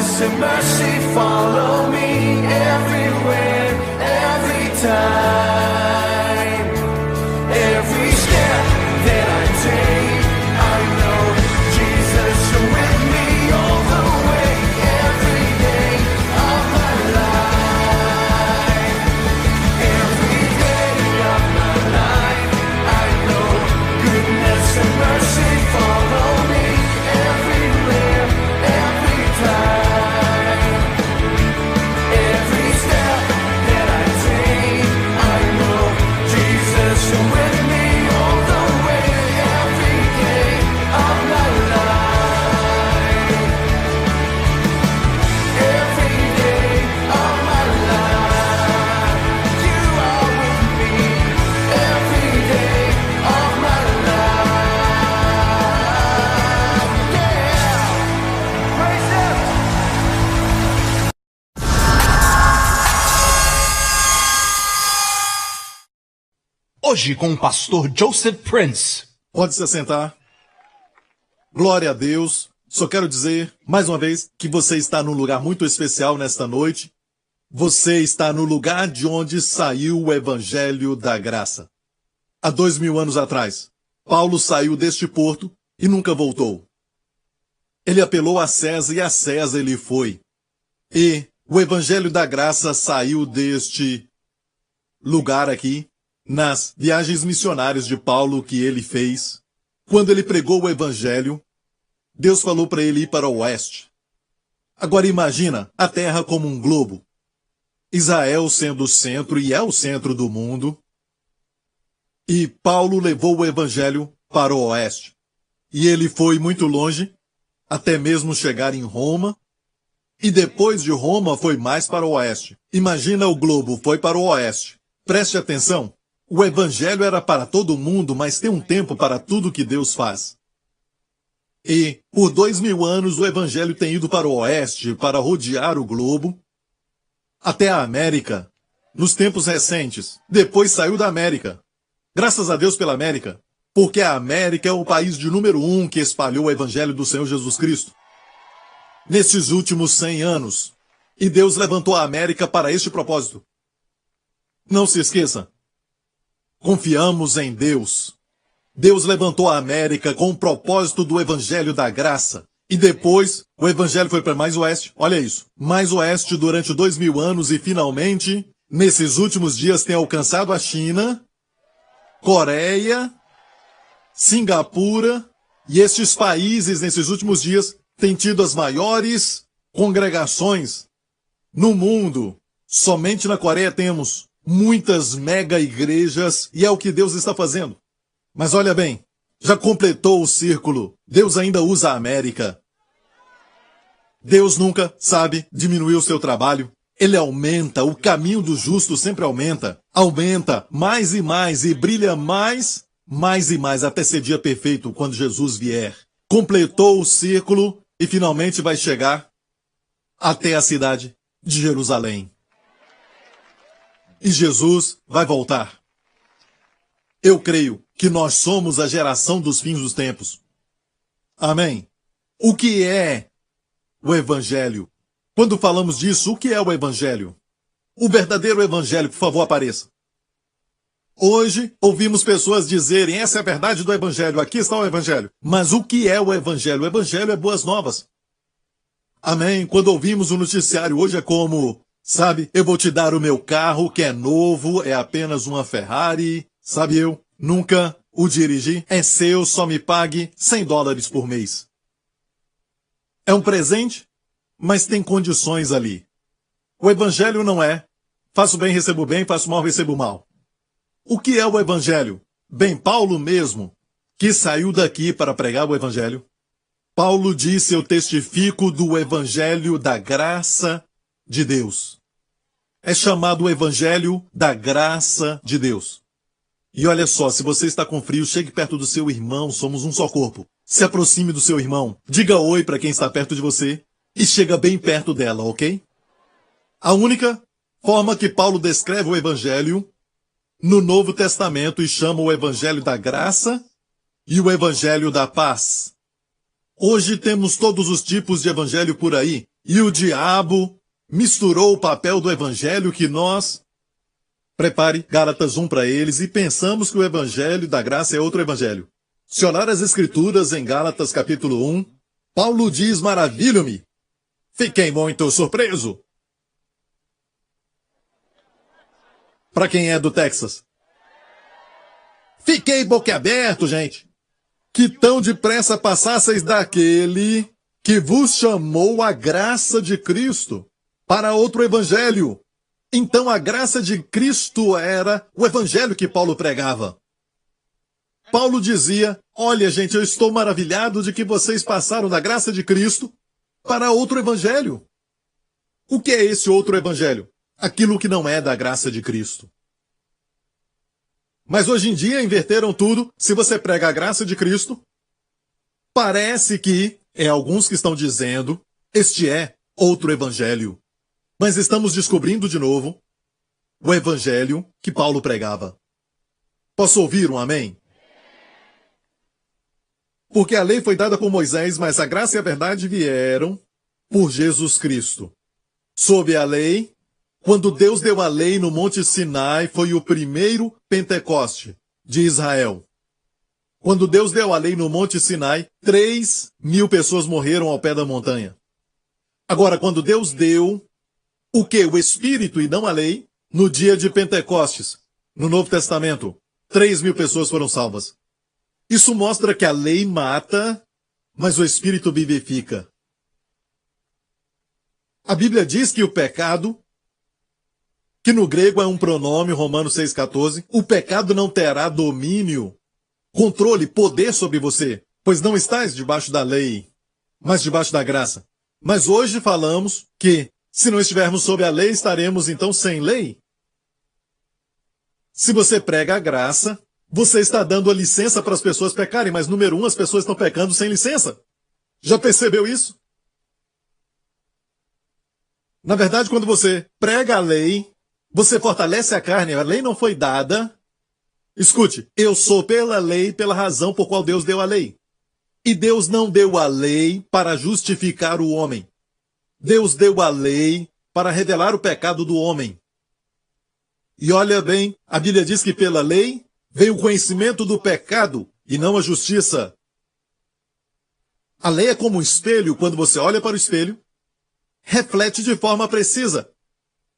Goodness and mercy follow me everywhere, every time. Every step that I take, I know Jesus, you're with me all the way, every day of my life. Every day of my life, I know goodness and mercy follow me everywhere, every time. Every step that I take, I know Jesus, you're with me all the way, every day of my life. Every day of my life, you are with me, every day of my life. Yeah, praise Him. Hoje com o pastor Joseph Prince. Pode se assentar. Glória a Deus. Só quero dizer, mais uma vez, que você está num lugar muito especial nesta noite. Você está no lugar de onde saiu o Evangelho da Graça. Há 2000 anos atrás, Paulo saiu deste porto e nunca voltou. Ele apelou a César e a César ele foi. E o Evangelho da Graça saiu deste lugar aqui, nas viagens missionárias de Paulo que ele fez. Quando ele pregou o Evangelho, Deus falou para ele ir para o oeste. Agora imagina a terra como um globo. Israel sendo o centro e é o centro do mundo. E Paulo levou o Evangelho para o oeste. E ele foi muito longe, até mesmo chegar em Roma. E depois de Roma foi mais para o oeste. Imagina o globo, foi para o oeste. Preste atenção. O Evangelho era para todo mundo, mas tem um tempo para tudo que Deus faz. E, por 2000 anos, o Evangelho tem ido para o oeste, para rodear o globo, até a América, nos tempos recentes. Depois saiu da América. Graças a Deus pela América, porque a América é o país de número 1 que espalhou o Evangelho do Senhor Jesus Cristo. Nesses últimos 100 anos. E Deus levantou a América para este propósito. Não se esqueça. Confiamos em Deus. Deus levantou a América com o propósito do Evangelho da Graça. E depois, o Evangelho foi para mais oeste. Olha isso. Mais oeste durante 2000 anos e finalmente, nesses últimos dias tem alcançado a China, Coreia, Singapura. E estes países, nesses últimos dias, têm tido as maiores congregações no mundo. Somente na Coreia temos muitas mega igrejas, e é o que Deus está fazendo. Mas olha bem, já completou o círculo. Deus ainda usa a América. Deus nunca, sabe, diminuir o seu trabalho. Ele aumenta, o caminho do justo sempre aumenta. Aumenta mais e brilha mais e mais, até ser dia perfeito, quando Jesus vier. Completou o círculo e finalmente vai chegar até a cidade de Jerusalém. E Jesus vai voltar. Eu creio que nós somos a geração dos fins dos tempos. Amém? O que é o Evangelho? Quando falamos disso, o que é o Evangelho? O verdadeiro Evangelho, por favor, apareça. Hoje, ouvimos pessoas dizerem, essa é a verdade do Evangelho, aqui está o Evangelho. Mas o que é o Evangelho? O Evangelho é boas novas. Amém? Quando ouvimos o noticiário hoje é como, sabe, eu vou te dar o meu carro, que é novo, é apenas uma Ferrari, sabe, eu nunca o dirigi, é seu, só me pague $100 por mês. É um presente, mas tem condições ali. O Evangelho não é, faço bem, recebo bem, faço mal, recebo mal. O que é o Evangelho? Bem, Paulo mesmo, que saiu daqui para pregar o Evangelho, Paulo disse, eu testifico do Evangelho da graça de Deus. É chamado o Evangelho da graça de Deus. E olha só, se você está com frio, chegue perto do seu irmão, somos um só corpo. Se aproxime do seu irmão, diga oi para quem está perto de você e chega bem perto dela, ok? A única forma que Paulo descreve o Evangelho no Novo Testamento e chama o Evangelho da graça e o Evangelho da paz. Hoje temos todos os tipos de evangelho por aí, E o diabo misturou o papel do evangelho que nós... Prepare Gálatas 1 para eles e pensamos que o evangelho da graça é outro evangelho. Se olhar as escrituras em Gálatas capítulo 1, Paulo diz, maravilho-me. Fiquei muito surpreso. Para quem é do Texas. Fiquei boquiaberto, gente. Que tão depressa passasseis daquele que vos chamou a graça de Cristo para outro evangelho. Então a graça de Cristo era o evangelho que Paulo pregava. Paulo dizia, olha gente, eu estou maravilhado de que vocês passaram da graça de Cristo para outro evangelho. O que é esse outro evangelho? Aquilo que não é da graça de Cristo. Mas hoje em dia inverteram tudo. Se você prega a graça de Cristo, parece que alguns que estão dizendo, este é outro evangelho. Mas estamos descobrindo de novo o evangelho que Paulo pregava. Posso ouvir um amém? Porque a lei foi dada por Moisés, mas a graça e a verdade vieram por Jesus Cristo. Sob a lei, quando Deus deu a lei no Monte Sinai, foi o primeiro Pentecoste de Israel. Quando Deus deu a lei no Monte Sinai, 3.000 pessoas morreram ao pé da montanha. Agora, quando Deus deu o quê? O Espírito e não a lei, no dia de Pentecostes, no Novo Testamento, 3.000 pessoas foram salvas. Isso mostra que a lei mata, mas o Espírito vivifica. A Bíblia diz que o pecado, que no grego é um pronome, Romanos 6,14, o pecado não terá domínio, controle, poder sobre você, pois não estás debaixo da lei, mas debaixo da graça. Mas hoje falamos que, se não estivermos sob a lei, estaremos então sem lei. Se você prega a graça, você está dando a licença para as pessoas pecarem, mas número 1, as pessoas estão pecando sem licença. Já percebeu isso? Na verdade, quando você prega a lei, você fortalece a carne, a lei não foi dada. Escute, eu sou pela lei, pela razão por qual Deus deu a lei. E Deus não deu a lei para justificar o homem. Deus deu a lei para revelar o pecado do homem. E olha bem, a Bíblia diz que pela lei veio o conhecimento do pecado e não a justiça. A lei é como um espelho, quando você olha para o espelho, reflete de forma precisa.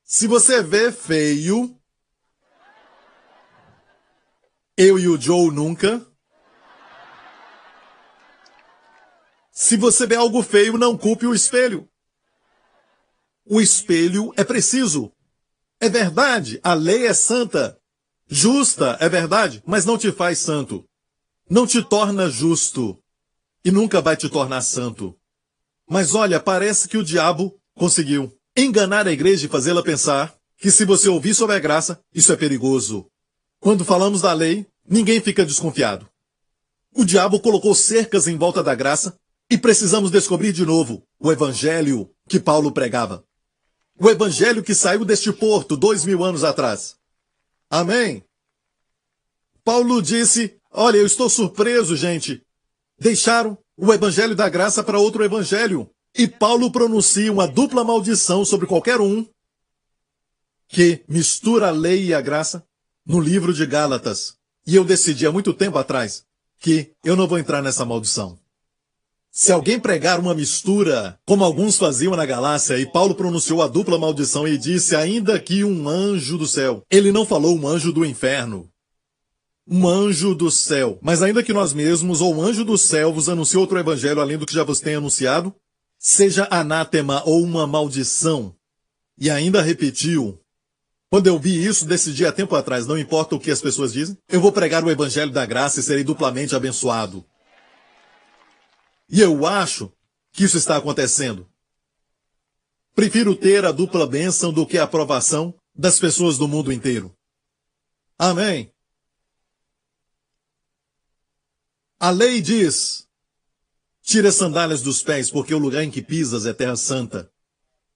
Se você vê feio, eu e o Joe nunca. Se você vê algo feio, não culpe o espelho. O espelho é preciso. É verdade, a lei é santa. Justa, é verdade, mas não te faz santo. Não te torna justo. E nunca vai te tornar santo. Mas olha, parece que o diabo conseguiu enganar a igreja e fazê-la pensar que se você ouvir sobre a graça, isso é perigoso. Quando falamos da lei, ninguém fica desconfiado. O diabo colocou cercas em volta da graça e precisamos descobrir de novo o evangelho que Paulo pregava. O evangelho que saiu deste porto 2000 anos atrás. Amém? Paulo disse, olha, eu estou surpreso, gente. Deixaram o evangelho da graça para outro evangelho. E Paulo pronuncia uma dupla maldição sobre qualquer um que mistura a lei e a graça no livro de Gálatas. E eu decidi há muito tempo atrás que eu não vou entrar nessa maldição. Se alguém pregar uma mistura, como alguns faziam na Galácia, e Paulo pronunciou a dupla maldição e disse, ainda que um anjo do céu. Ele não falou um anjo do inferno. Um anjo do céu. Mas ainda que nós mesmos, ou um anjo do céu, vos anuncie outro evangelho além do que já vos tenho anunciado, seja anátema ou uma maldição. E ainda repetiu. Quando eu vi isso, decidi há tempo atrás, não importa o que as pessoas dizem, eu vou pregar o evangelho da graça e serei duplamente abençoado. E eu acho que isso está acontecendo. Prefiro ter a dupla bênção do que a aprovação das pessoas do mundo inteiro. Amém. A lei diz, tira as sandálias dos pés, porque o lugar em que pisas é terra santa.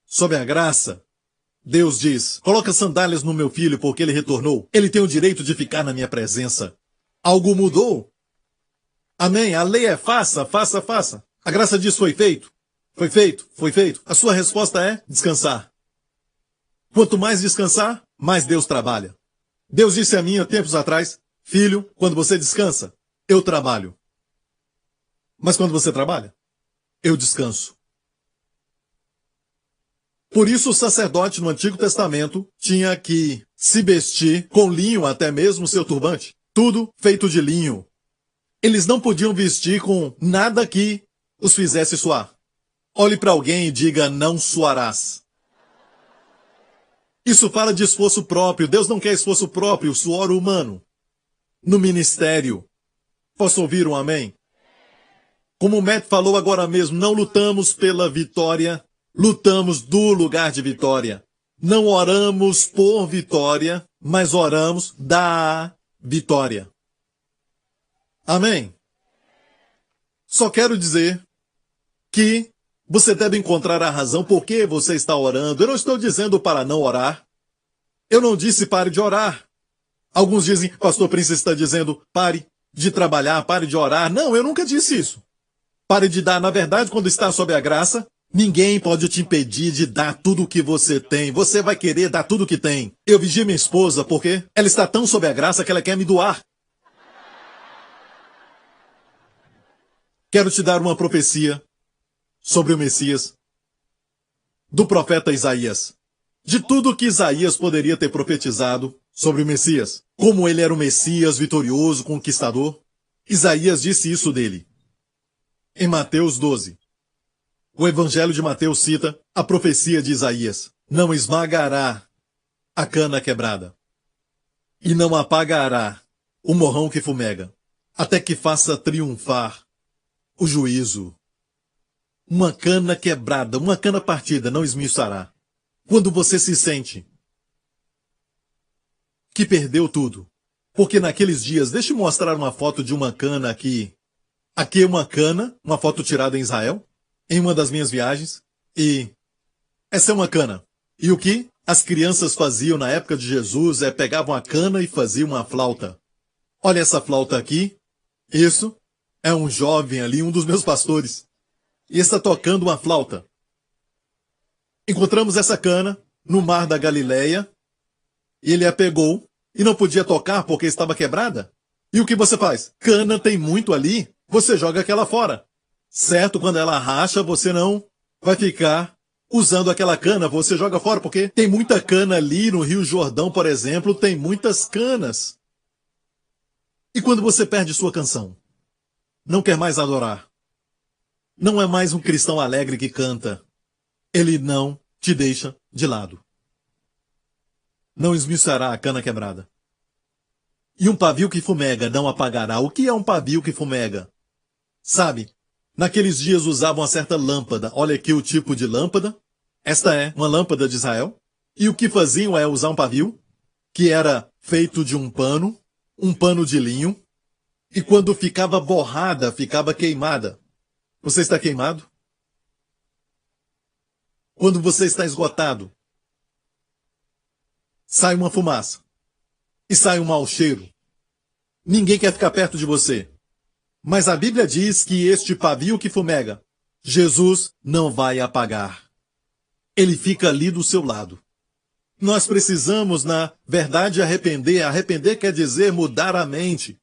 Sob a graça, Deus diz, coloca sandálias no meu filho, porque ele retornou. Ele tem o direito de ficar na minha presença. Algo mudou. Amém. A lei é faça, faça, faça. A graça diz foi feito. Foi feito, foi feito. A sua resposta é descansar. Quanto mais descansar, mais Deus trabalha. Deus disse a mim há tempos atrás, filho, quando você descansa, eu trabalho. Mas quando você trabalha, eu descanso. Por isso o sacerdote no Antigo Testamento tinha que se vestir com linho, até mesmo seu turbante. Tudo feito de linho. Eles não podiam vestir com nada que os fizesse suar. Olhe para alguém e diga, não suarás. Isso fala de esforço próprio. Deus não quer esforço próprio, suor humano. No ministério. Posso ouvir um amém? Como o Matt falou agora mesmo, não lutamos pela vitória, lutamos do lugar de vitória. Não oramos por vitória, mas oramos da vitória. Amém? Só quero dizer que você deve encontrar a razão por que você está orando. Eu não estou dizendo para não orar. Eu não disse pare de orar. Alguns dizem, pastor Prince está dizendo, pare de trabalhar, pare de orar. Não, eu nunca disse isso. Pare de dar. Na verdade, quando está sob a graça, ninguém pode te impedir de dar tudo o que você tem. Você vai querer dar tudo o que tem. Eu vigio minha esposa porque ela está tão sob a graça que ela quer me doar. Quero te dar uma profecia sobre o Messias, do profeta Isaías. De tudo que Isaías poderia ter profetizado sobre o Messias, como ele era o Messias vitorioso, conquistador, Isaías disse isso dele. Em Mateus 12, o Evangelho de Mateus cita a profecia de Isaías. Não esmagará a cana quebrada, e não apagará o morrão que fumega, até que faça triunfar o juízo. Uma cana quebrada, uma cana partida não esmiuçará. Quando você se sente que perdeu tudo. Porque naqueles dias, deixa eu mostrar uma foto de uma cana aqui. Aqui é uma cana, uma foto tirada em Israel, em uma das minhas viagens. E essa é uma cana. E o que as crianças faziam na época de Jesus é pegavam a cana e faziam uma flauta. Olha essa flauta aqui. Isso é um jovem ali, um dos meus pastores. E está tocando uma flauta. Encontramos essa cana no mar da Galileia. E ele a pegou e não podia tocar porque estava quebrada. E o que você faz? Cana tem muito ali, você joga aquela fora. Certo, quando ela racha, você não vai ficar usando aquela cana, você joga fora, porque tem muita cana ali no Rio Jordão, por exemplo, tem muitas canas. E quando você perde sua canção? Não quer mais adorar. Não é mais um cristão alegre que canta. Ele não te deixa de lado. Não esmiuçará a cana quebrada. E um pavio que fumega não apagará. O que é um pavio que fumega? Sabe, naqueles dias usavam uma certa lâmpada. Olha aqui o tipo de lâmpada. Esta é uma lâmpada de Israel. E o que faziam é usar um pavio, que era feito de um pano de linho, e quando ficava borrada, ficava queimada. Você está queimado? Quando você está esgotado, sai uma fumaça e sai um mau cheiro. Ninguém quer ficar perto de você. Mas a Bíblia diz que este pavio que fumega, Jesus não vai apagar. Ele fica ali do seu lado. Nós precisamos, na verdade, arrepender. Arrepender quer dizer mudar a mente.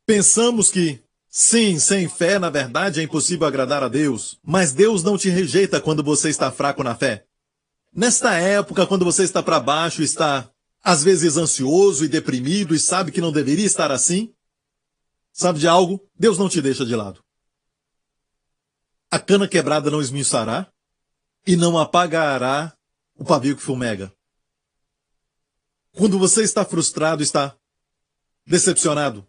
Pensamos que, sim, sem fé, na verdade, é impossível agradar a Deus. Mas Deus não te rejeita quando você está fraco na fé. Nesta época, quando você está para baixo, está às vezes ansioso e deprimido e sabe que não deveria estar assim, sabe de algo? Deus não te deixa de lado. A cana quebrada não esmiuçará e não apagará o pavio que fumega. Quando você está frustrado, está decepcionado,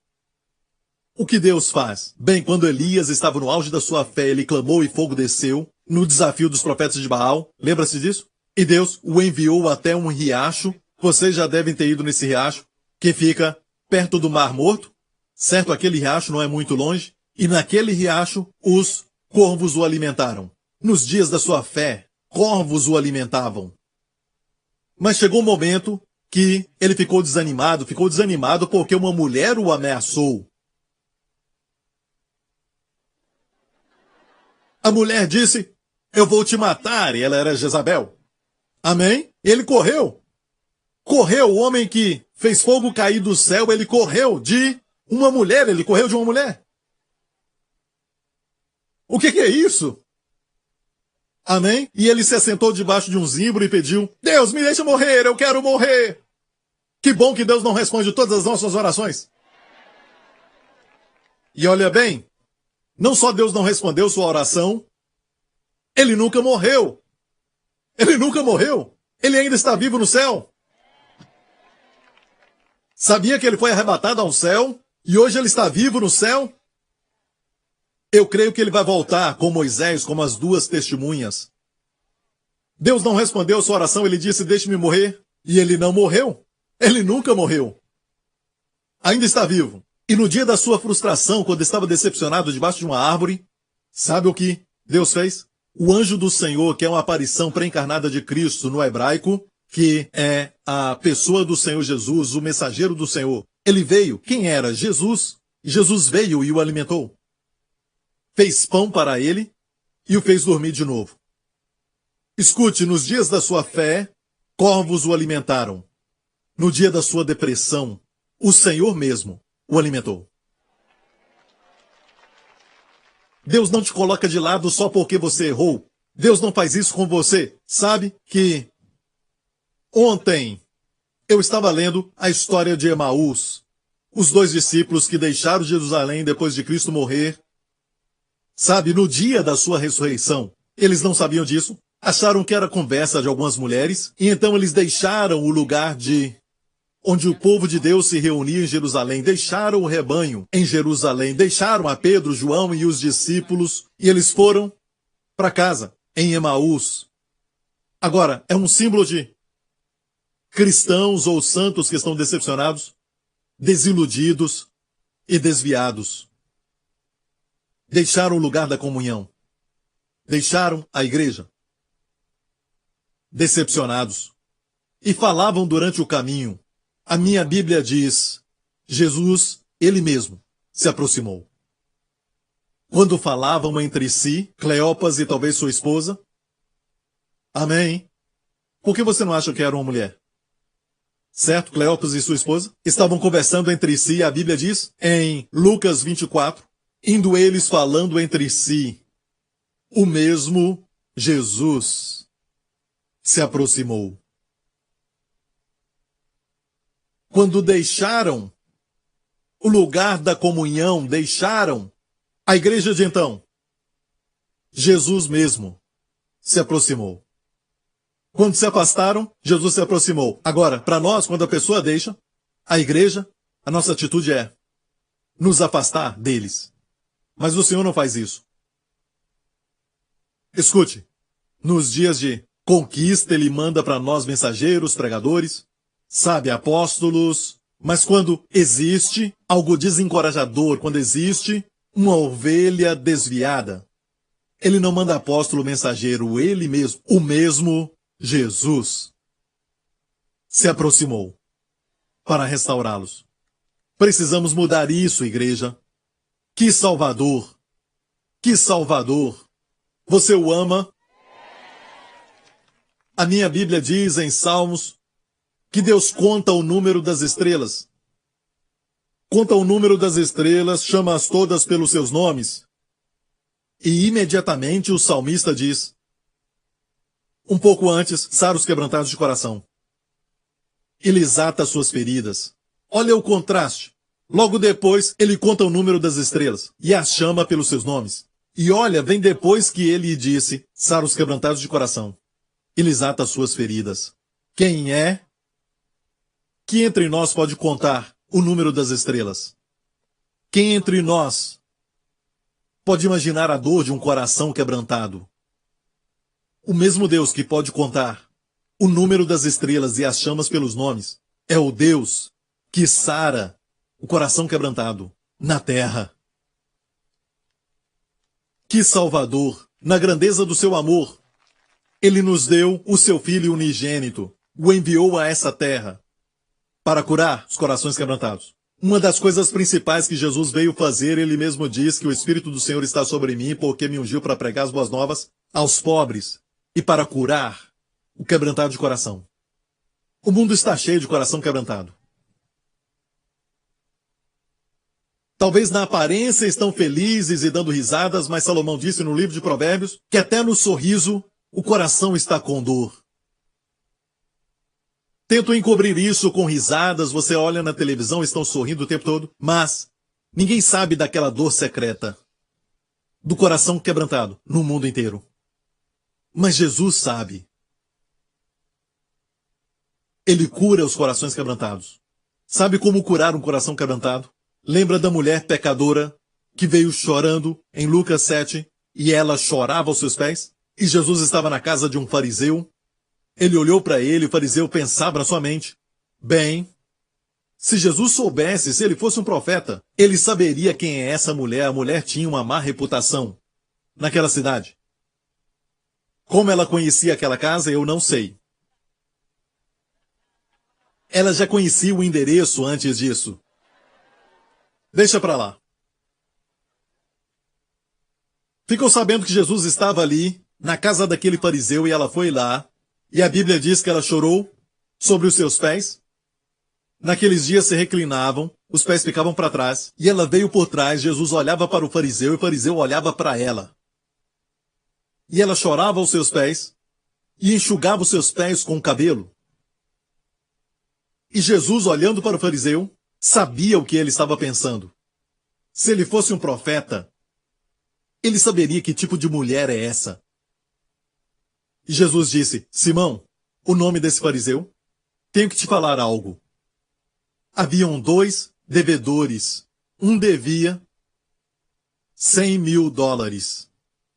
o que Deus faz? Bem, quando Elias estava no auge da sua fé, ele clamou e fogo desceu no desafio dos profetas de Baal. Lembra-se disso? E Deus o enviou até um riacho. Vocês já devem ter ido nesse riacho, que fica perto do Mar Morto. Certo, aquele riacho não é muito longe. E naquele riacho, os corvos o alimentaram. Nos dias da sua fé, corvos o alimentavam. Mas chegou um momento que ele ficou desanimado porque uma mulher o ameaçou. A mulher disse, eu vou te matar, e ela era Jezabel. Amém? Ele correu. Correu, o homem que fez fogo cair do céu, ele correu de uma mulher, ele correu de uma mulher. O que é isso? Amém? E ele se assentou debaixo de um zimbro e pediu, Deus, me deixa morrer, eu quero morrer. Que bom que Deus não responde todas as nossas orações. E olha bem, não só Deus não respondeu sua oração, ele nunca morreu. Ele nunca morreu. Ele ainda está vivo no céu. Sabia que ele foi arrebatado ao céu e hoje ele está vivo no céu? Eu creio que ele vai voltar com Moisés, como as duas testemunhas. Deus não respondeu sua oração, ele disse, deixe-me morrer. E ele não morreu. Ele nunca morreu. Ainda está vivo. E no dia da sua frustração, quando estava decepcionado debaixo de uma árvore, sabe o que Deus fez? O anjo do Senhor, que é uma aparição pré-encarnada de Cristo no hebraico, que é a pessoa do Senhor Jesus, o mensageiro do Senhor. Ele veio. Quem era? Jesus. Jesus veio e o alimentou. Fez pão para ele e o fez dormir de novo. Escute, nos dias da sua fé, corvos o alimentaram. No dia da sua depressão, o Senhor mesmo o alimentou. Deus não te coloca de lado só porque você errou. Deus não faz isso com você. Sabe que ontem eu estava lendo a história de Emaús, os dois discípulos que deixaram Jerusalém depois de Cristo morrer. Sabe, no dia da sua ressurreição, eles não sabiam disso, acharam que era conversa de algumas mulheres, e então eles deixaram o lugar onde o povo de Deus se reunia em Jerusalém, deixaram o rebanho em Jerusalém, deixaram a Pedro, João e os discípulos, e eles foram para casa, em Emaús. Agora, é um símbolo de cristãos ou santos que estão decepcionados, desiludidos e desviados. Deixaram o lugar da comunhão. Deixaram a igreja. Decepcionados. E falavam durante o caminho. A minha Bíblia diz, Jesus, ele mesmo, se aproximou. Quando falavam entre si, Cleopas e talvez sua esposa. Amém? Por que você não acha que era uma mulher? Certo? Cleopas e sua esposa estavam conversando entre si, a Bíblia diz, em Lucas 24, indo eles falando entre si, o mesmo Jesus se aproximou. Quando deixaram o lugar da comunhão, deixaram a igreja de então, Jesus mesmo se aproximou. Quando se afastaram, Jesus se aproximou. Agora, para nós, quando a pessoa deixa a igreja, a nossa atitude é nos afastar deles. Mas o Senhor não faz isso. Escute, nos dias de conquista, Ele manda para nós mensageiros, pregadores, sabe, apóstolos, mas quando existe algo desencorajador, quando existe uma ovelha desviada, Ele não manda apóstolo, mensageiro, Ele mesmo, o mesmo Jesus, se aproximou para restaurá-los. Precisamos mudar isso, igreja. Que Salvador! Que Salvador! Você o ama? A minha Bíblia diz em Salmos que Deus conta o número das estrelas. Conta o número das estrelas, chama-as todas pelos seus nomes. E imediatamente o salmista diz, um pouco antes, sara os quebrantados de coração. Ele exata suas feridas. Olha o contraste. Logo depois, ele conta o número das estrelas e as chama pelos seus nomes. E olha, vem depois que ele disse, sara os quebrantados de coração. Ele exata suas feridas. Quem é que entre nós pode contar o número das estrelas? Quem entre nós pode imaginar a dor de um coração quebrantado? O mesmo Deus que pode contar o número das estrelas e as chamas pelos nomes é o Deus que sara o coração quebrantado na terra. Que Salvador, na grandeza do seu amor, Ele nos deu o seu Filho unigênito, o enviou a essa terra para curar os corações quebrantados. Uma das coisas principais que Jesus veio fazer, ele mesmo diz que o Espírito do Senhor está sobre mim, porque me ungiu para pregar as boas novas aos pobres e para curar o quebrantado de coração. O mundo está cheio de coração quebrantado. Talvez na aparência estão felizes e dando risadas, mas Salomão disse no livro de Provérbios que até no sorriso o coração está com dor. Tentam encobrir isso com risadas, você olha na televisão, estão sorrindo o tempo todo, mas ninguém sabe daquela dor secreta, do coração quebrantado no mundo inteiro. Mas Jesus sabe. Ele cura os corações quebrantados. Sabe como curar um coração quebrantado? Lembra da mulher pecadora que veio chorando em Lucas 7 e ela chorava aos seus pés? E Jesus estava na casa de um fariseu. Ele olhou para ele, o fariseu pensava na sua mente: bem, se Jesus soubesse, se ele fosse um profeta, ele saberia quem é essa mulher. A mulher tinha uma má reputação naquela cidade. Como ela conhecia aquela casa, eu não sei. Ela já conhecia o endereço antes disso. Deixa para lá. Ficou sabendo que Jesus estava ali, na casa daquele fariseu, e ela foi lá. E a Bíblia diz que ela chorou sobre os seus pés. Naqueles dias se reclinavam, os pés ficavam para trás, e ela veio por trás. Jesus olhava para o fariseu e o fariseu olhava para ela. E ela chorava aos seus pés e enxugava os seus pés com o cabelo. E Jesus, olhando para o fariseu, sabia o que ele estava pensando. Se ele fosse um profeta, ele saberia que tipo de mulher é essa. E Jesus disse: Simão, o nome desse fariseu, tenho que te falar algo. Haviam 2 devedores. Um devia $100.000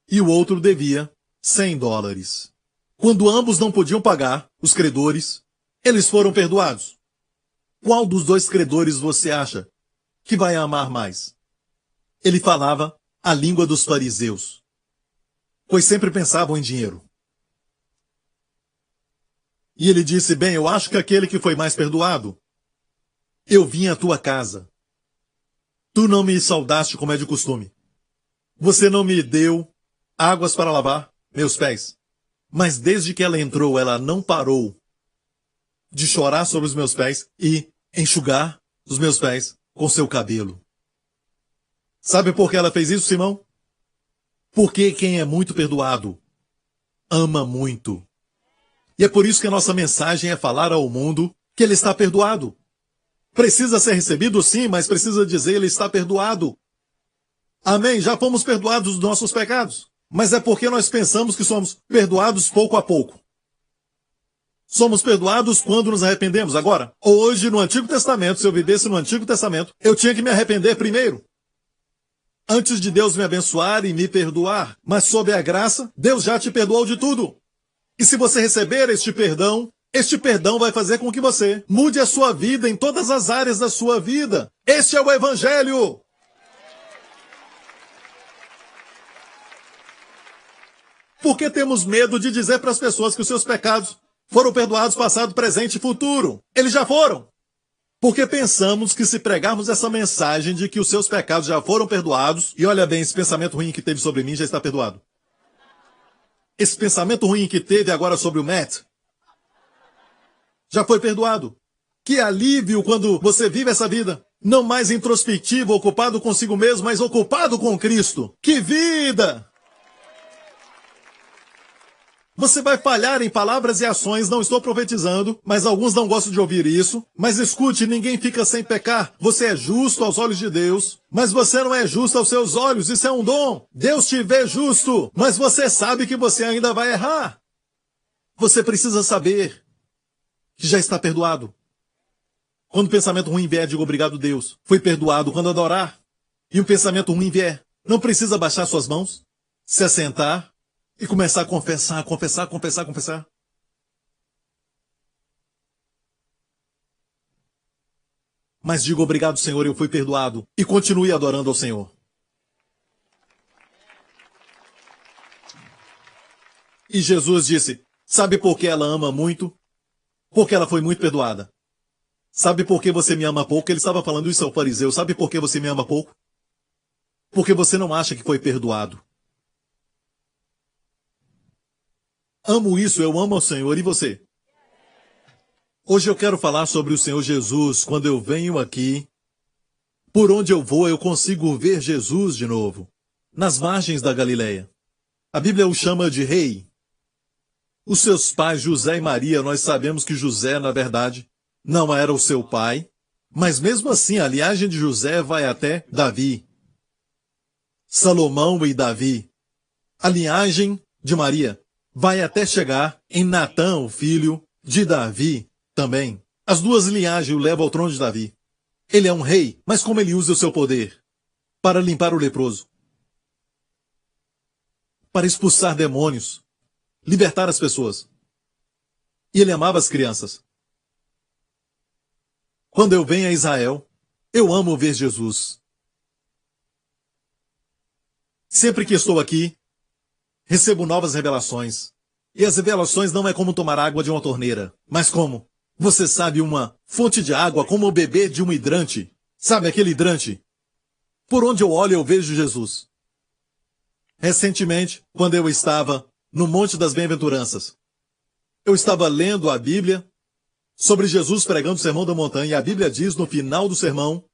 e o outro devia $100. Quando ambos não podiam pagar, os credores, eles foram perdoados. Qual dos 2 credores você acha que vai amar mais? Ele falava a língua dos fariseus, pois sempre pensavam em dinheiro. E ele disse: bem, eu acho que aquele que foi mais perdoado. Eu vim à tua casa. Tu não me saudaste como é de costume. Você não me deu águas para lavar meus pés. Mas desde que ela entrou, ela não parou de chorar sobre os meus pés e enxugar os meus pés com seu cabelo. Sabe por que ela fez isso, Simão? Porque quem é muito perdoado ama muito. E é por isso que a nossa mensagem é falar ao mundo que ele está perdoado. Precisa ser recebido, sim, mas precisa dizer ele está perdoado. Amém? Já fomos perdoados dos nossos pecados. Mas é porque nós pensamos que somos perdoados pouco a pouco. Somos perdoados quando nos arrependemos. Agora, hoje no Antigo Testamento, se eu vivesse no Antigo Testamento, eu tinha que me arrepender primeiro, antes de Deus me abençoar e me perdoar. Mas sob a graça, Deus já te perdoou de tudo. E se você receber este perdão vai fazer com que você mude a sua vida em todas as áreas da sua vida. Este é o Evangelho. Por que temos medo de dizer para as pessoas que os seus pecados foram perdoados passado, presente e futuro? Eles já foram. Porque pensamos que se pregarmos essa mensagem de que os seus pecados já foram perdoados, e olha bem, esse pensamento ruim que teve sobre mim já está perdoado. Esse pensamento ruim que teve agora sobre o Matt já foi perdoado. Que alívio quando você vive essa vida. Não mais introspectivo, ocupado consigo mesmo, mas ocupado com Cristo. Que vida! Você vai falhar em palavras e ações, não estou profetizando, mas alguns não gostam de ouvir isso. Mas escute, ninguém fica sem pecar. Você é justo aos olhos de Deus, mas você não é justo aos seus olhos, isso é um dom. Deus te vê justo, mas você sabe que você ainda vai errar. Você precisa saber que já está perdoado. Quando o pensamento ruim vier, diga obrigado, Deus. Fui perdoado. Quando adorar e um pensamento ruim vier, não precisa baixar suas mãos, se assentar e começar a confessar. Mas diga obrigado, Senhor, eu fui perdoado. E continue adorando ao Senhor. E Jesus disse, sabe por que ela ama muito? Porque ela foi muito perdoada. Sabe por que você me ama pouco? Ele estava falando isso ao fariseu. Sabe por que você me ama pouco? Porque você não acha que foi perdoado. Amo isso, eu amo ao Senhor. E você? Hoje eu quero falar sobre o Senhor Jesus. Quando eu venho aqui, por onde eu vou, eu consigo ver Jesus de novo. Nas margens da Galileia. A Bíblia o chama de rei. Os seus pais, José e Maria, nós sabemos que José, na verdade, não era o seu pai. Mas mesmo assim, a linhagem de José vai até Davi. Salomão e Davi. A linhagem de Maria vai até chegar em Natã, o filho de Davi, também. As duas linhagens o levam ao trono de Davi. Ele é um rei, mas como ele usa o seu poder? Para limpar o leproso. Para expulsar demônios. Libertar as pessoas. E ele amava as crianças. Quando eu venho a Israel, eu amo ver Jesus. Sempre que estou aqui, recebo novas revelações. E as revelações não é como tomar água de uma torneira, mas como, você sabe, uma fonte de água, como beber de um hidrante. Sabe aquele hidrante? Por onde eu olho, eu vejo Jesus. Recentemente, quando eu estava no Monte das Bem-aventuranças, eu estava lendo a Bíblia sobre Jesus pregando o Sermão da Montanha, e a Bíblia diz no final do sermão,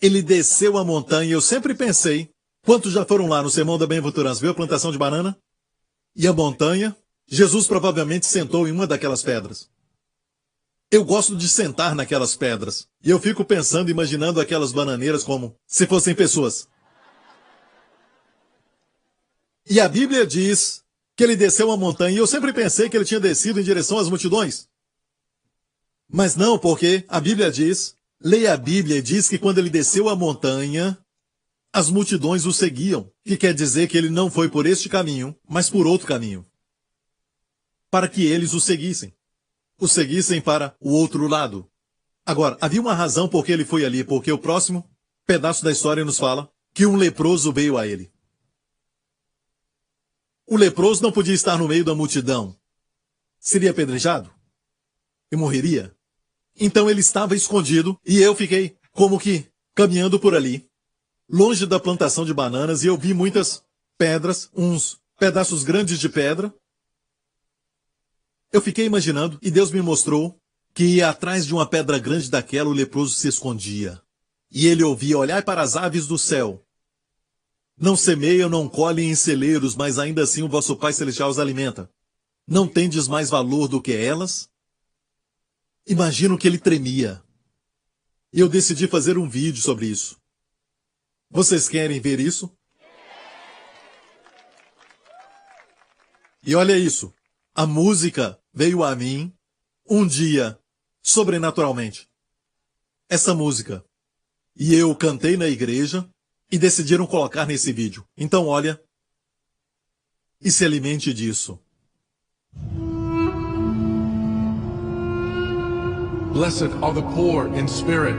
ele desceu a montanha, e eu sempre pensei, quantos já foram lá no Sermão da Bem-aventurança, viu a plantação de banana? E a montanha? Jesus provavelmente sentou em uma daquelas pedras. Eu gosto de sentar naquelas pedras, e eu fico pensando, imaginando aquelas bananeiras como se fossem pessoas. E a Bíblia diz que ele desceu a montanha, e eu sempre pensei que ele tinha descido em direção às multidões. Mas não, porque a Bíblia diz, leia a Bíblia e diz que quando ele desceu a montanha, as multidões o seguiam, que quer dizer que ele não foi por este caminho, mas por outro caminho. Para que eles o seguissem para o outro lado. Agora, havia uma razão por que ele foi ali, porque o próximo pedaço da história nos fala que um leproso veio a ele. O leproso não podia estar no meio da multidão. Seria apedrejado? E morreria? Então ele estava escondido e eu fiquei como que caminhando por ali, longe da plantação de bananas, e eu vi muitas pedras, uns pedaços grandes de pedra. Eu fiquei imaginando e Deus me mostrou que atrás de uma pedra grande daquela o leproso se escondia. E ele ouvia: olhai para as aves do céu. Não semeiam, não colhem em celeiros, mas ainda assim o vosso Pai Celestial os alimenta. Não tendes mais valor do que elas? Imagino que ele tremia. E eu decidi fazer um vídeo sobre isso. Vocês querem ver isso? E olha isso. A música veio a mim um dia, sobrenaturalmente. Essa música. E eu cantei na igreja e decidiram colocar nesse vídeo. Então olha e se alimente disso. Blessed are the poor in spirit,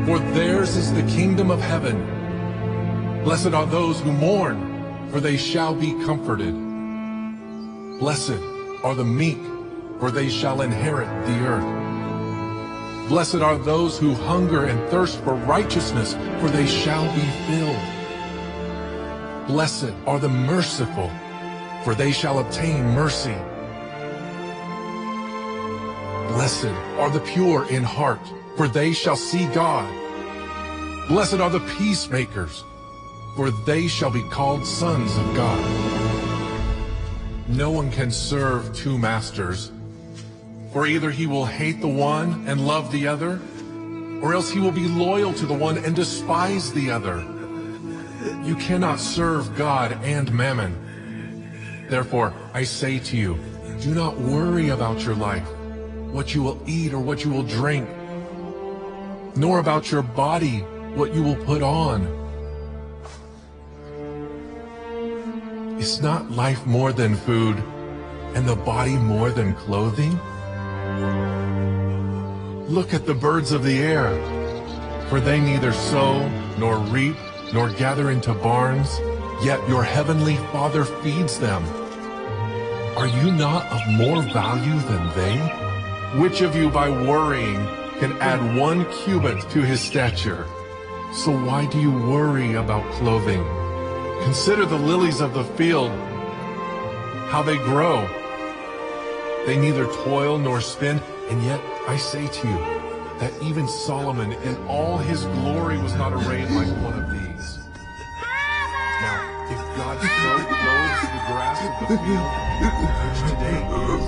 for theirs is the kingdom of heaven. Blessed are those who mourn, for they shall be comforted. Blessed are the meek, for they shall inherit the earth. Blessed are those who hunger and thirst for righteousness, for they shall be filled. Blessed are the merciful, for they shall obtain mercy. Blessed are the pure in heart, for they shall see God. Blessed are the peacemakers, for they shall be called sons of God. No one can serve two masters, for either he will hate the one and love the other, or else he will be loyal to the one and despise the other. You cannot serve God and mammon. Therefore, I say to you, do not worry about your life, what you will eat or what you will drink, nor about your body, what you will put on. Is not life more than food, and the body more than clothing? Look at the birds of the air, for they neither sow, nor reap, nor gather into barns, yet your heavenly Father feeds them. Are you not of more value than they? Which of you by worrying can add 1 cubit to his stature. So why do you worry about clothing? Consider the lilies of the field, how they grow. They neither toil nor spin, and yet I say to you that even Solomon in all his glory was not arrayed like one of these. Now, if God so clothes the grass of the field, which today is,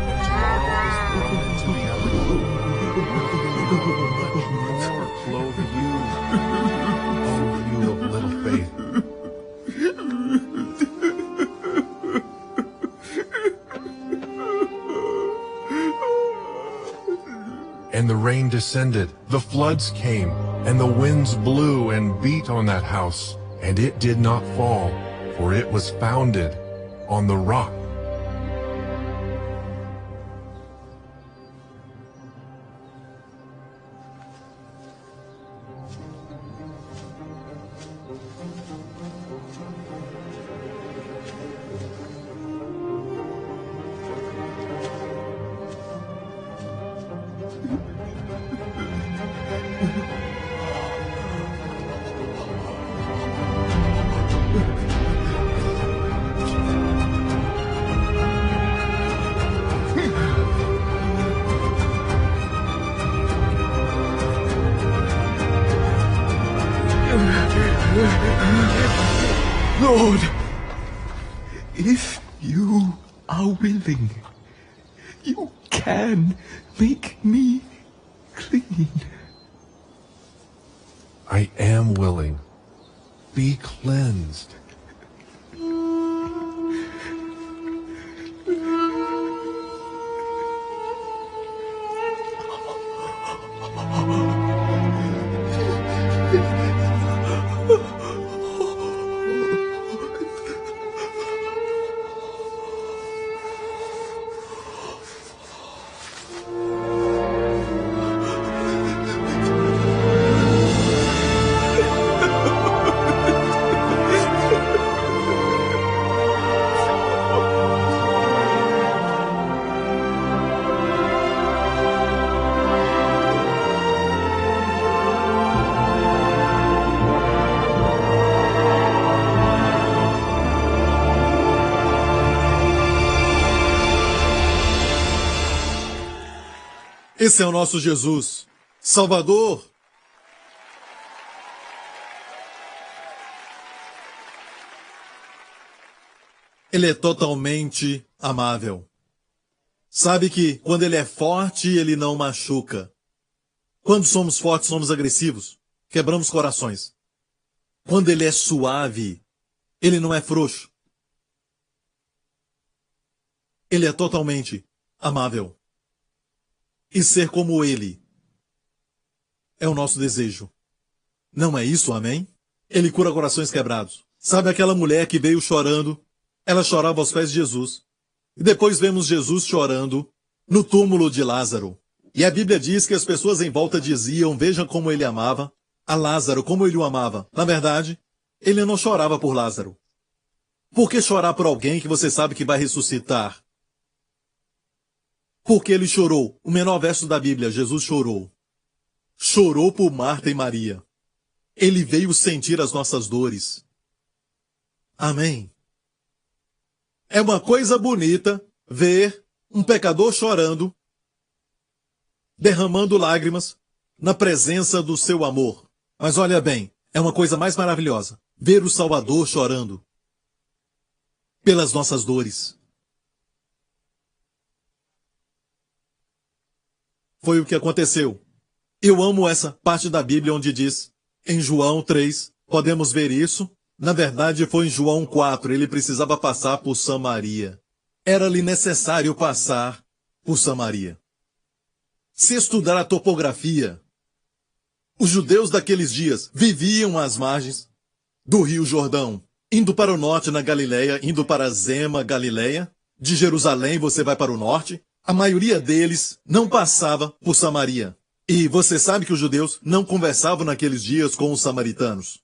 and tomorrow is thrown into the oven, will He not much more clothe you, O you of little faith? And the rain descended, the floods came, and the winds blew and beat on that house, and it did not fall, for it was founded on the rock. Lord, if you are willing, you can make me clean. I am willing. Be cleansed. Esse é o nosso Jesus, Salvador. Ele é totalmente amável. Sabe que quando ele é forte, ele não machuca. Quando somos fortes, somos agressivos. Quebramos corações. Quando ele é suave, ele não é frouxo. Ele é totalmente amável. E ser como ele é o nosso desejo. Não é isso, amém? Ele cura corações quebrados. Sabe aquela mulher que veio chorando? Ela chorava aos pés de Jesus. E depois vemos Jesus chorando no túmulo de Lázaro. E a Bíblia diz que as pessoas em volta diziam, vejam como ele amava a Lázaro, como ele o amava. Na verdade, ele não chorava por Lázaro. Por que chorar por alguém que você sabe que vai ressuscitar? Porque ele chorou. O menor verso da Bíblia, Jesus chorou. Chorou por Marta e Maria. Ele veio sentir as nossas dores. Amém. É uma coisa bonita ver um pecador chorando, derramando lágrimas na presença do seu amor. Mas olha bem, é uma coisa mais maravilhosa ver o Salvador chorando pelas nossas dores. Foi o que aconteceu. Eu amo essa parte da Bíblia onde diz, em João 3, podemos ver isso. Na verdade, foi em João 4, ele precisava passar por Samaria. Era-lhe necessário passar por Samaria. Se estudar a topografia, os judeus daqueles dias viviam às margens do Rio Jordão, indo para o norte na Galileia, indo para Zema, Galileia. De Jerusalém você vai para o norte. A maioria deles não passava por Samaria. E você sabe que os judeus não conversavam naqueles dias com os samaritanos.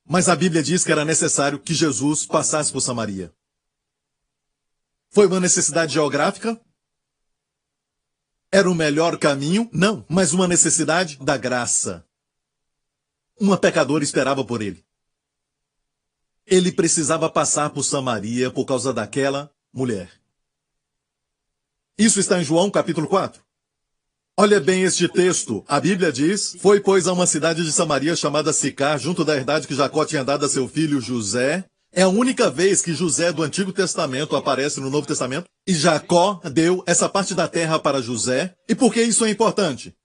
Mas a Bíblia diz que era necessário que Jesus passasse por Samaria. Foi uma necessidade geográfica? Era o melhor caminho? Não, mas uma necessidade da graça. Uma pecadora esperava por ele. Ele precisava passar por Samaria por causa daquela mulher. Isso está em João capítulo 4. Olha bem este texto. A Bíblia diz: foi, pois, a uma cidade de Samaria chamada Sicar, junto da herdade que Jacó tinha dado a seu filho José. É a única vez que José do Antigo Testamento aparece no Novo Testamento. E Jacó deu essa parte da terra para José. E por que isso é importante?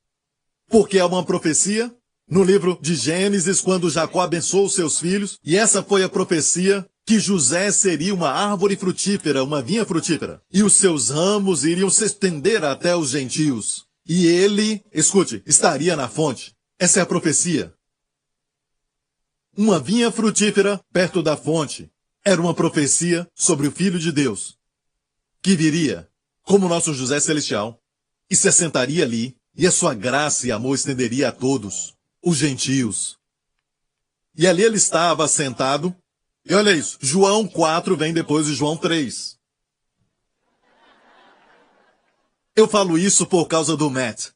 Porque é uma profecia no livro de Gênesis, quando Jacó abençoou os seus filhos. E essa foi a profecia que José seria uma árvore frutífera, uma vinha frutífera. E os seus ramos iriam se estender até os gentios. E ele, escute, estaria na fonte. Essa é a profecia. Uma vinha frutífera perto da fonte. Era uma profecia sobre o Filho de Deus, que viria como nosso José Celestial e se assentaria ali, e a sua graça e amor estenderia a todos, os gentios. E ali ele estava assentado. E olha isso, João 4 vem depois de João 3. Eu falo isso por causa do Matt.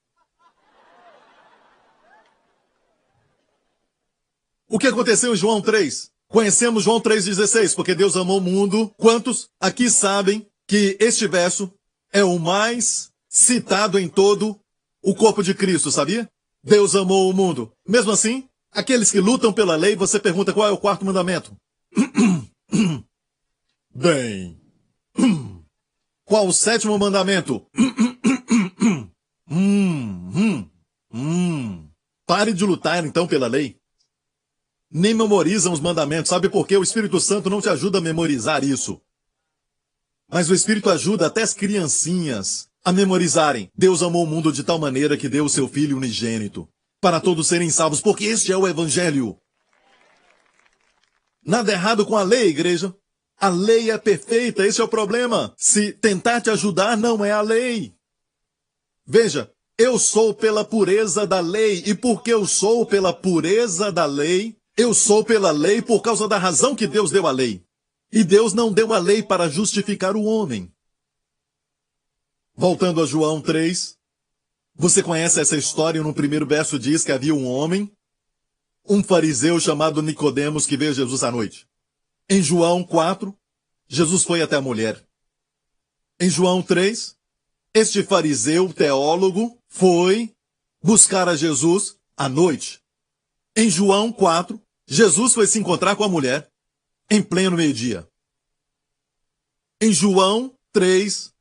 O que aconteceu em João 3? Conhecemos João 3,16, porque Deus amou o mundo. Quantos aqui sabem que este verso é o mais citado em todo o corpo de Cristo, sabia? Deus amou o mundo. Mesmo assim, aqueles que lutam pela lei, você pergunta qual é o quarto mandamento. Bem, qual o sétimo mandamento? Pare de lutar então pela lei. Nem memorizam os mandamentos. Sabe por quê? O Espírito Santo não te ajuda a memorizar isso. Mas o Espírito ajuda até as criancinhas a memorizarem. Deus amou o mundo de tal maneira que deu o seu Filho unigênito, para todos serem salvos, porque este é o Evangelho. Nada errado com a lei, igreja. A lei é perfeita, esse é o problema. Se tentar te ajudar, não é a lei. Veja, eu sou pela pureza da lei, e porque eu sou pela pureza da lei, eu sou pela lei por causa da razão que Deus deu à lei. E Deus não deu a lei para justificar o homem. Voltando a João 3, você conhece essa história? No primeiro verso diz que havia um homem, um fariseu chamado Nicodemos, que veio a Jesus à noite. Em João 4, Jesus foi até a mulher. Em João 3, este fariseu teólogo foi buscar a Jesus à noite. Em João 4, Jesus foi se encontrar com a mulher em pleno meio-dia. Em João 3,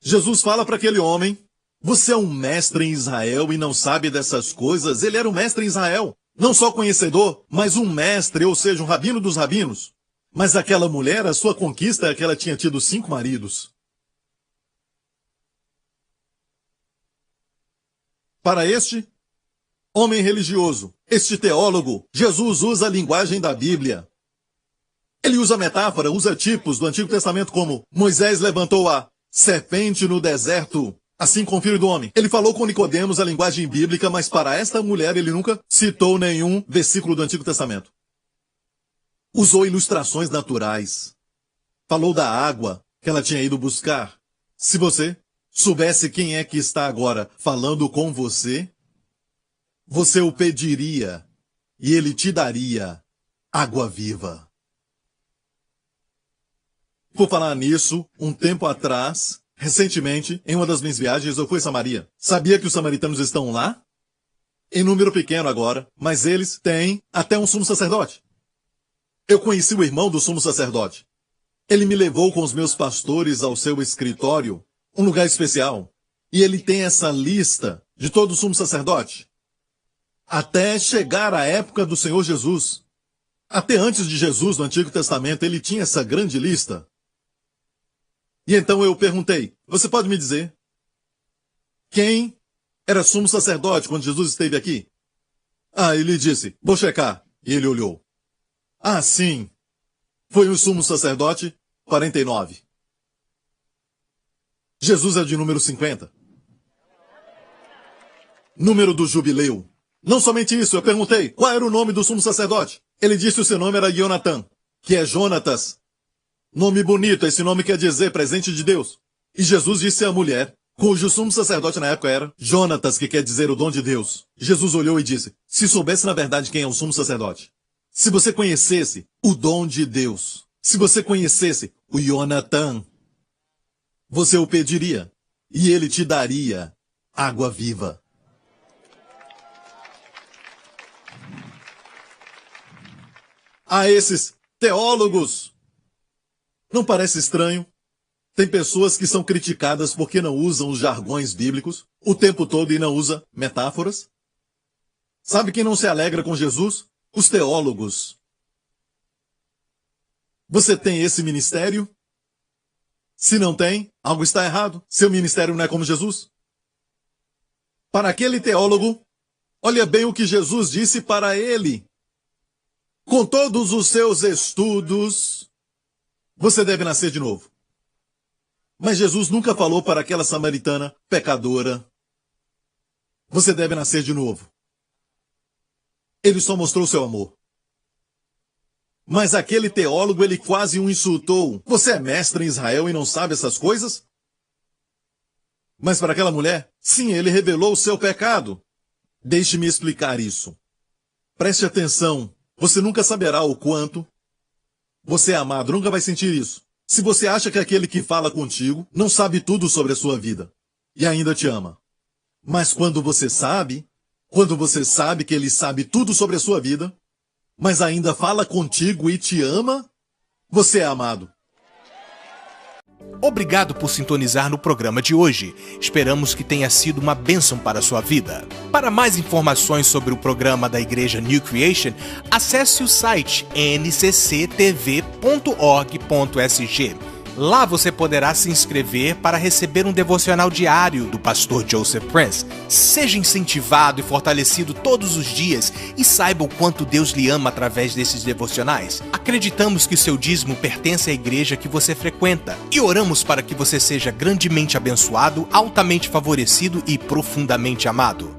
Jesus fala para aquele homem: você é um mestre em Israel e não sabe dessas coisas? Ele era um mestre em Israel. Não só conhecedor, mas um mestre, ou seja, um rabino dos rabinos. Mas aquela mulher, a sua conquista é que ela tinha tido 5 maridos. Para este homem religioso, este teólogo, Jesus usa a linguagem da Bíblia. Ele usa metáfora, usa tipos do Antigo Testamento, como Moisés levantou a serpente no deserto, assim como o Filho do Homem. Ele falou com Nicodemos a linguagem bíblica, mas para esta mulher ele nunca citou nenhum versículo do Antigo Testamento. Usou ilustrações naturais. Falou da água que ela tinha ido buscar. Se você soubesse quem é que está agora falando com você, você o pediria e ele te daria água viva. Por falar nisso, um tempo atrás, recentemente, em uma das minhas viagens, eu fui a Samaria. Sabia que os samaritanos estão lá? Em número pequeno agora, mas eles têm até um sumo sacerdote. Eu conheci o irmão do sumo sacerdote. Ele me levou com os meus pastores ao seu escritório, um lugar especial. E ele tem essa lista de todo o sumo sacerdote. Até chegar a época do Senhor Jesus. Até antes de Jesus, no Antigo Testamento, ele tinha essa grande lista. E então eu perguntei: você pode me dizer quem era sumo sacerdote quando Jesus esteve aqui? Ah, ele disse: vou checar. E ele olhou. Ah, sim. Foi o sumo sacerdote 49. Jesus é de número 50. Número do jubileu. Não somente isso, eu perguntei qual era o nome do sumo sacerdote. Ele disse que o seu nome era Jonathan, que é Jonatas. Nome bonito, esse nome quer dizer presente de Deus. E Jesus disse à mulher: cujo sumo sacerdote na época era Jonatas, que quer dizer o dom de Deus. Jesus olhou e disse, se soubesse na verdade quem é o sumo sacerdote, se você conhecesse o dom de Deus, se você conhecesse o Jonathan, você o pediria e ele te daria água viva. A esses teólogos, não parece estranho? Tem pessoas que são criticadas porque não usam os jargões bíblicos o tempo todo e não usa metáforas? Sabe quem não se alegra com Jesus? Os teólogos. Você tem esse ministério? Se não tem, algo está errado. Seu ministério não é como Jesus? Para aquele teólogo, olha bem o que Jesus disse para ele. Com todos os seus estudos, você deve nascer de novo. Mas Jesus nunca falou para aquela samaritana pecadora, você deve nascer de novo. Ele só mostrou seu amor. Mas aquele teólogo, ele quase o insultou. Você é mestre em Israel e não sabe essas coisas? Mas para aquela mulher, sim, ele revelou o seu pecado. Deixe-me explicar isso. Preste atenção. Você nunca saberá o quanto você é amado, nunca vai sentir isso. Se você acha que aquele que fala contigo não sabe tudo sobre a sua vida e ainda te ama. Mas quando você sabe que ele sabe tudo sobre a sua vida, mas ainda fala contigo e te ama, você é amado. Obrigado por sintonizar no programa de hoje. Esperamos que tenha sido uma bênção para a sua vida. Para mais informações sobre o programa da Igreja New Creation, acesse o site ncctv.org.sg. Lá você poderá se inscrever para receber um devocional diário do pastor Joseph Prince. Seja incentivado e fortalecido todos os dias e saiba o quanto Deus lhe ama através desses devocionais. Acreditamos que seu dízimo pertence à igreja que você frequenta e oramos para que você seja grandemente abençoado, altamente favorecido e profundamente amado.